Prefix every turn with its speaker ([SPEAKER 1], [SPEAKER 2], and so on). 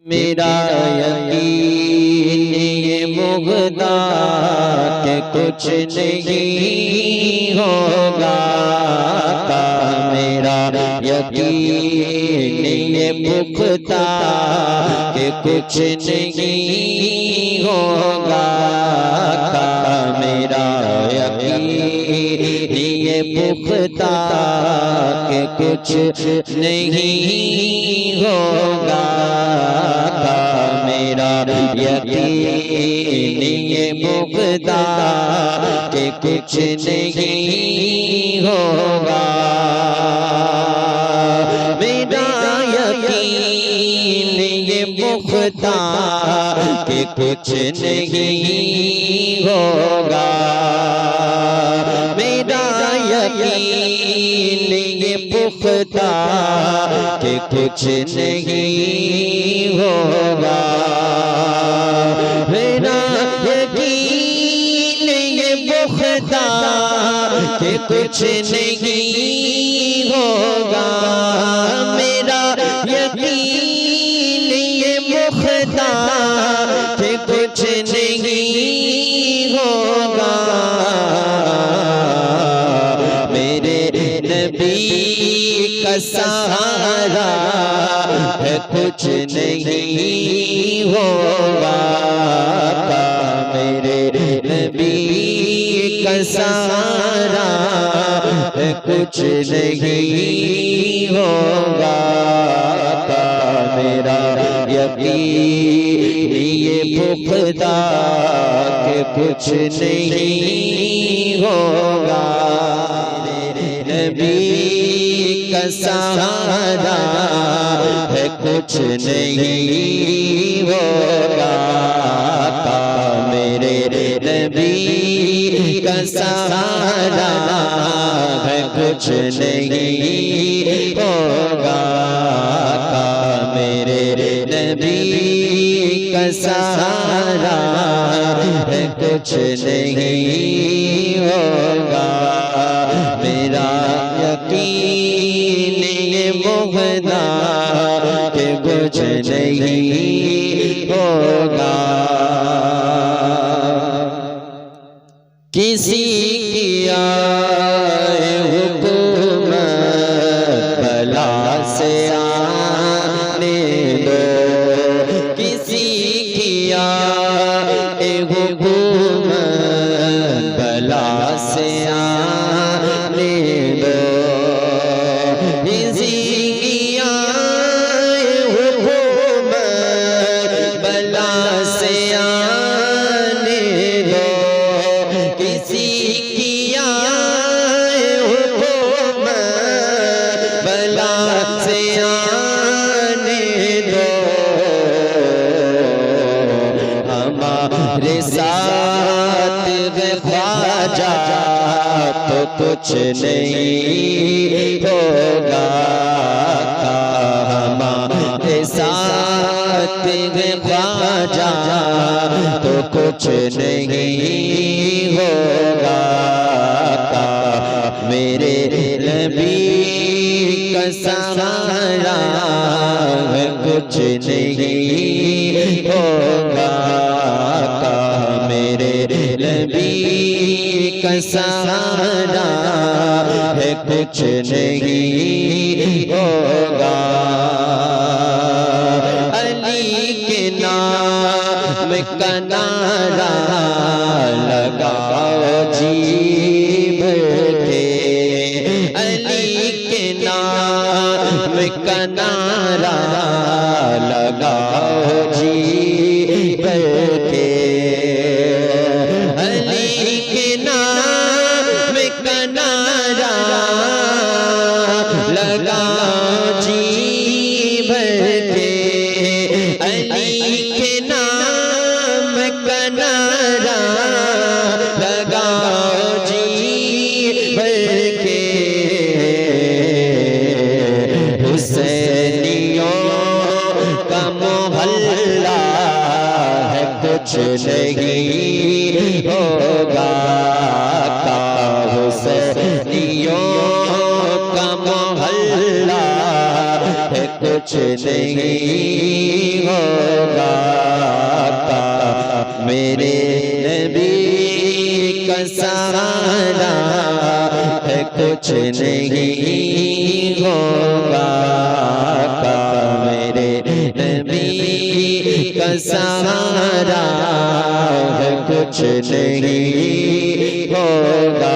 [SPEAKER 1] मेरा यकीन ये मुग़दा के कुछ नहीं होगा। मेरा यकीन ये पुख्ता के कुछ नहीं होगा। मेरा यकीन ये पुख्ता के कुछ नहीं होगा। मेरा यकीन ये मुग़दा के कुछ नहीं होगा। मेरा यकीन ये मुग़दा के कुछ नहीं होगा। मेरा यकीन ये पुख्ता के कुछ नहीं होगा। मेरा यकीन ये पुख्ता के कुछ नहीं होगा। मेरा यकीन ये पुख्ता के कुछ नहीं होगा। मेरे नबी का सहारा है कुछ नहीं होगा। मेरे नबी का सहारा है कुछ नहीं होगा। मेरा यकीन ये पुख्ता के कुछ नहीं होगा। नबी का सहारा है कुछ नहीं होगा। मेरे नबी का सहारा है कुछ नहीं होगा। मेरे नबी का सहारा है कुछ नहीं होगा। मेरा यकीन ये मुग़दा के कुछ नहीं होगा। किसी की आए हुकूमत भला से आने दो। किसी की आए हुकूमत भला से आने दो। किसी की आए हुकूमत भला से आने दो। किसी की आए हुकूमत भला से आने दो। हमारे साथ ख्वाजा तो कुछ नहीं होगा। हमारे साथ ख्वाजा तो कुछ नहीं होगा। मेरे नबी का सहारा है कुछ नहीं होगा। मेरे नबी का सहारा है कुछ नहीं होगा। अली के नाम का नारा लगाओ जी बैठे। अली के नाम का नारा लगाओ जी बैठे। अली के नाम का नारा लगाओ जी बैठे। अली के नाम का नारा लगाओ जी बैठे। हुसैनियों का मोहल्ला है कुछ नहीं होगा। हुसैनियों का मोहल्ला है कुछ नहीं होगा। का सहारा है कुछ नहीं होगा का मेरे नबी का सहारा है कुछ नहीं होगा